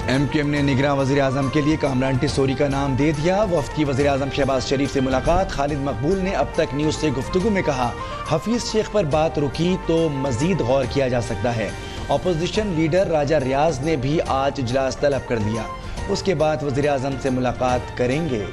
M Q M نے نگراں وزیر اعظم کے لیے کامران ٹیسوری کا نام دے دیا۔ وفد کی وزیر اعظم شہباز شریف سے ملاقات۔ خالد مقبول نے اب تک نیوز سے گفتگو میں کہا حفیظ شیخ پر بات رکی تو مزید غور کیا جا سکتا ہے۔ اپوزیشن لیڈر راجہ ریاض نے بھی آج اجلاس طلب کر لیا، اس کے بعد وزیر اعظم سے ملاقات کریں گے۔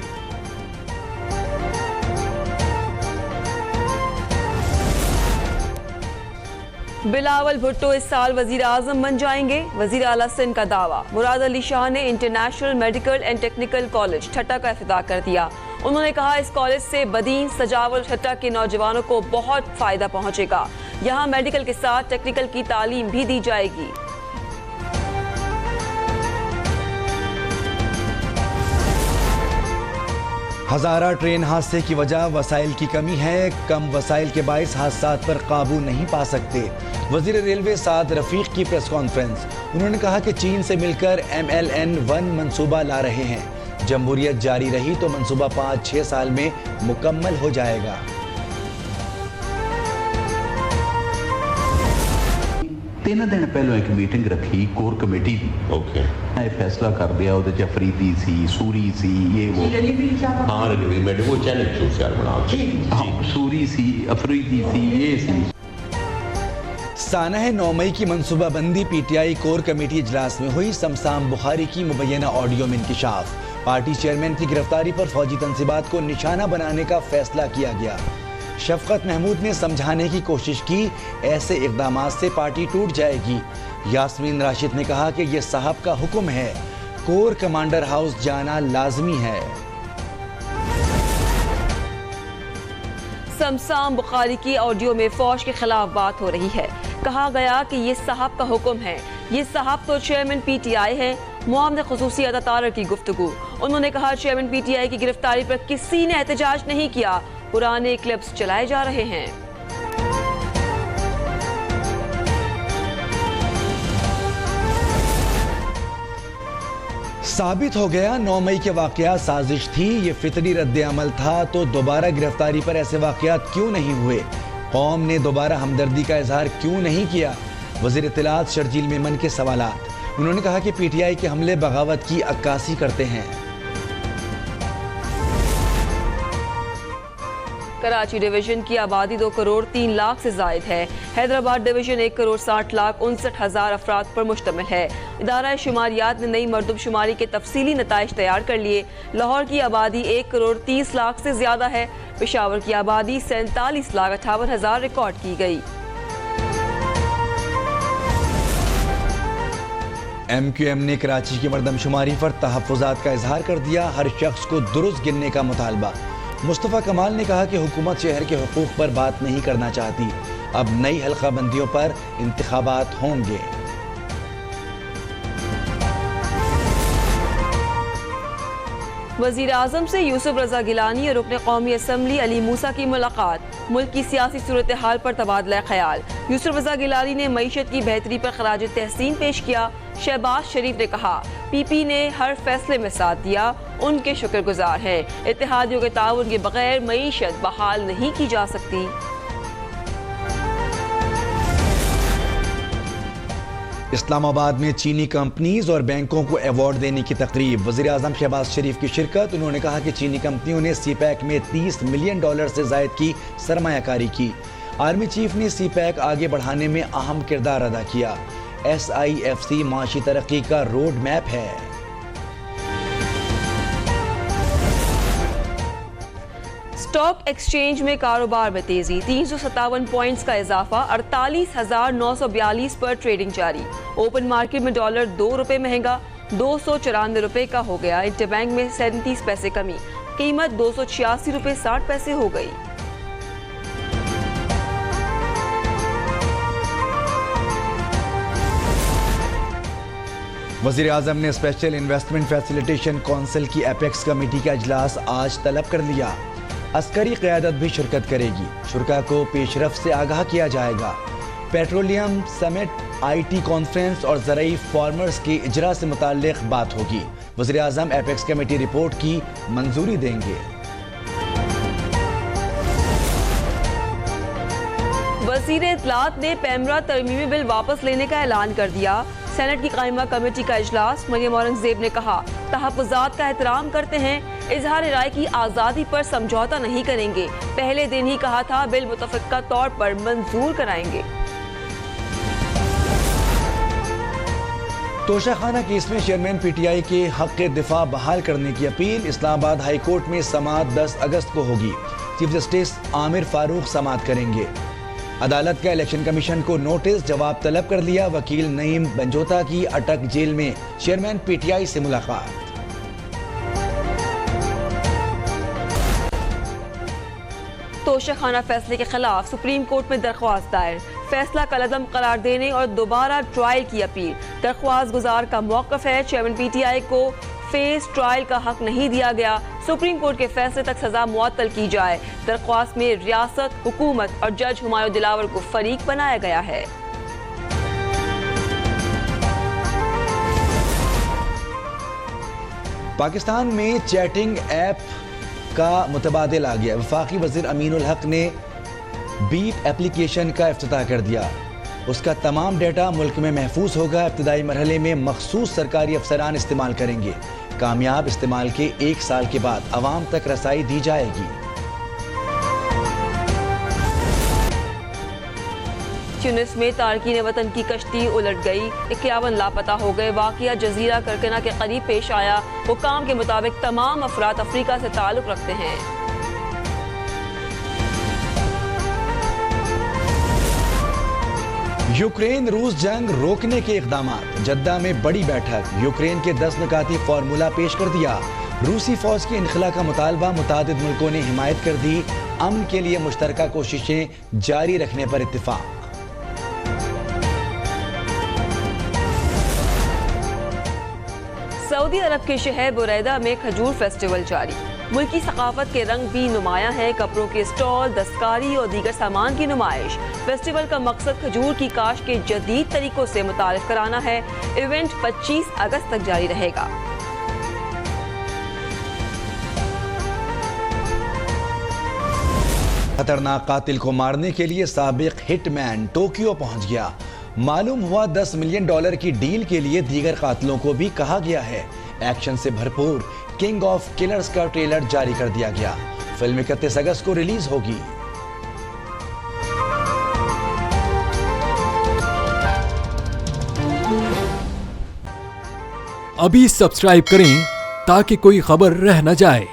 بلاول بھٹو اس سال وزیر اعظم بن جائیں گے، وزیر اعلیٰ سندھ کا دعویٰ۔ مراد علی شاہ نے international medical and technical college Thatta کا افتتاح کر دیا۔ انہوں نے کہا اس کالج سے بدین، سجاول، ٹھٹہ کے نوجوانوں کو بہت فائدہ پہنچے گا۔ یہاں میڈیکل کے ساتھ ٹیکنیکل کی تعلیم بھی دی جائے گی۔ ہزارہ ٹرین حادثے کی وجہ وسائل کی کمی ہے، کم وسائل کے باعث حادثات پر قابو نہیں پا سکتے۔ وزیر ریلوے سعد رفیق کی پریس کانفرنس، انہوں نے کہا کہ چین سے مل کر MLN-1 منصوبہ لا رہے ہیں، جمہوریت جاری رہی تو منصوبہ 5-6 سال میں مکمل ہو جائے گا۔ 3 دن پہلو ایک میٹنگ رکھی کور کمیٹی دی، میں فیصلہ کر دیا وہ افریدی سی، سوری سی، یہ وہ سوری سی، افریدی سی، یہ سی۔ سانحہ 9 مئی کی منصوبہ بندی PTI کور کمیٹی اجلاس میں ہوئی۔ سمسام بخاری کی مبینہ آڈیو میں انکشاف۔ پارٹی چیئرمین کی گرفتاری پر فوجی تنصیبات کو نشانہ بنانے کا فیصلہ کیا گیا۔ شفقت محمود نے سمجھانے کی کوشش کی ایسے اقدامات سے پارٹی ٹوٹ جائے گی۔ یاسمین راشد نے کہا کہ یہ صاحب کا حکم ہے، کور کمانڈر ہاؤس جانا لازمی ہے۔ سمسام بخاری کی آڈیو میں فوج کے خلاف بات ہو رہی ہے۔ کہا گیا کہ یہ صاحب کا حکم ہے، یہ صاحب تو چیئرمین PTI ہے۔ معاملہ خصوصی عطا طارق کی گفتگو، انہوں نے کہا چیئرمین PTI کی گرفتاری پر کسی نے احتجاج نہیں کیا، پرانے کلپس چلائے جا رہے ہیں۔ ثابت ہو گیا 9 مئی کے واقعات سازش تھی، یہ فطری رد عمل تھا، تو دوبارہ گرفتاری پر ایسے واقعات کیوں نہیں ہوئے؟ قوم نے دوبارہ ہمدردی کا اظہار کیوں نہیں کیا؟ وزیر اطلاعات شرجیل میمن کے سوالات، انہوں نے کہا کہ PTI کے حملے بغاوت کی عکاسی کرتے ہیں۔ کراچی ڈویژن کی آبادی 2 کروڑ 3 لاکھ سے زائد ہے۔ حیدرآباد ڈویژن 1 کروڑ 60 لاکھ 59 ہزار افراد پر مشتمل ہے۔ ادارہ شماریات نے نئی مردم شماری کے تفصیلی نتائج تیار کر لیے۔ لاہور کی آبادی 1 کروڑ 30 لاکھ سے زیادہ ہے۔ پشاور کی آبادی 47 لاکھ 58 ہزار ریکارڈ کی گئی۔ MQM نے کراچی کی مردم شماری پر تحفظات کا اظہار کر دیا، ہر شخص کو درست گننے کا مطالبہ۔ مصطفیٰ کمال نے کہا کہ حکومت شہر کے حقوق پر بات نہیں کرنا چاہتی، اب نئی حلقہ بندیوں پر انتخابات ہوں گے۔ وزیر اعظم سے یوسف رضا گیلانی اور رکن قومی اسمبلی علی موسیٰ کی ملاقات، ملک کی سیاسی صورتحال پر تبادلہ خیال۔ یوسف رضا گیلانی نے معیشت کی بہتری پر خراج تحسین پیش کیا۔ شہباز شریف نے کہا PP نے ہر فیصلے میں ساتھ دیا، ان کے شکر گزار ہیں۔ اتحادیوں کے تعاون کے بغیر معیشت بحال نہیں کی جا سکتی۔ اسلام آباد میں چینی کمپنیز اور بینکوں کو ایوارڈ دینے کی تقریب، وزیر اعظم شہباز شریف کی شرکت۔ انہوں نے کہا کہ چینی کمپنیوں نے CPEC میں $30 ملین سے زائد کی سرمایہ کاری کی۔ آرمی چیف نے CPEC آگے بڑھانے میں اہم کردار ادا کیا۔ SIFC معاشی ترقی کا روڈ میپ ہے۔ اسٹاک ایکسچینج میں کاروبار میں تیزی، 357 پوائنٹس کا اضافہ، 48,942 پر ٹریڈنگ جاری۔ اوپن مارکیٹ میں ڈالر $2 مہنگا، $294 کا ہو گیا۔ انٹر بینک میں 37 پیسے کمی، قیمت $286.60 ہو گئی۔ وزیر اعظم نے اسپیشل انویسٹمنٹ فیسیلیٹیشن کونسل کی ایپیکس کمیٹی کا اجلاس آج طلب کر لیا۔ عسکری قیادت بھی شرکت کرے گی، شرکاء کو پیش رفت سے آگاہ کیا جائے گا۔ پیٹرولیم سمٹ، IT کانفرنس اور زرعی فارمرز کے اجرا سے متعلق بات ہوگی۔ وزیر اعظم ایپیکس کمیٹی رپورٹ کی منظوری دیں گے۔ وزیر اطلاعات نے پیمرا ترمیمی بل واپس لینے کا اعلان کر دیا۔ سینٹ کی قائمہ کمیٹی کا اجلاس، مریم اورنگزیب نے کہا تحفظات کا احترام کرتے ہیں، اظہار رائے کی آزادی پر سمجھوتہ نہیں کریں گے، پہلے دن ہی کہا تھا بل متفقہ طور پر منظور کرائیں گے۔ توشہ خانہ کیس میں چیئرمین پی ٹی آئی کے حق دفاع بحال کرنے کی اپیل، اسلام آباد ہائی کورٹ میں سماعت 10 اگست کو ہوگی، چیف جسٹس عامر فاروق سماعت کریں گے۔ عدالت کا الیکشن کمیشن کو نوٹس، جواب طلب کر لیا، وکیل نعیم بنجوتا کی اٹک جیل میں چیئرمین پی ٹی آئی سے ملاقات۔ توشہ خانہ فیصلے کے خلاف سپریم کورٹ میں درخواست دائر، فیصلہ کالعدم قرار دینے اور دوبارہ ٹرائل کی اپیل، درخواست گزار کا موقف ہے چیئرمین پی ٹی آئی کو فیس ٹرائل کا حق نہیں دیا گیا، سپریم کورٹ کے فیصلے تک سزا معطل کی جائے۔ درخواست میں ریاست، حکومت اور جج ہمایوں دلاور کو فریق بنایا گیا ہے۔ پاکستان میں چیٹنگ ایپ کا متبادل آ گیا، وفاقی وزیر امین الحق نے بیپ ایپلیکیشن کا افتتاح کر دیا، اس کا تمام ڈیٹا ملک میں محفوظ ہوگا، ابتدائی مرحلے میں مخصوص سرکاری افسران استعمال کریں گے، کامیاب استعمال کے 1 سال کے بعد عوام تک رسائی دی جائے گی۔ تیونس میں تارکین وطن کی کشتی الٹ گئی، 51 لاپتہ ہو گئے، واقعہ جزیرہ کرکنا کے قریب پیش آیا، حکام کے مطابق تمام افراد افریقہ سے تعلق رکھتے ہیں۔ یوکرین روس جنگ روکنے کے اقدامات، جدہ میں بڑی بیٹھک، یوکرین کے 10 نکاتی فارمولہ پیش کر دیا، روسی فوج کے انخلا کا مطالبہ، متعدد ملکوں نے حمایت کر دی، امن کے لیے مشترکہ کوششیں جاری رکھنے پر اتفاق۔ سعودی عرب کے شہر بریدہ میں کھجور فیسٹیول جاری، ملکی ثقافت کے رنگ بھی نمایاں ہیں، کپڑوں کے اسٹال، دستکاری اور دیگر سامان کی نمائش۔ فیسٹیول کا مقصد کھجور کی کاشت کے جدید طریقوں سے متعارف کرانا ہے، ایونٹ 25 اگست تک جاری رہے گا۔ خطرناک قاتل کو مارنے کے لیے سابق ہٹ مین ٹوکیو پہنچ گیا، معلوم ہوا $10 ملین کی ڈیل کے لیے دیگر قاتلوں کو بھی کہا گیا ہے۔ ایکشن سے بھرپور کنگ آف کلرز کا ٹریلر جاری کر دیا گیا، فلم 31 اگست کو ریلیز ہوگی۔ ابھی سبسکرائب کریں تاکہ کوئی خبر رہ نہ جائے۔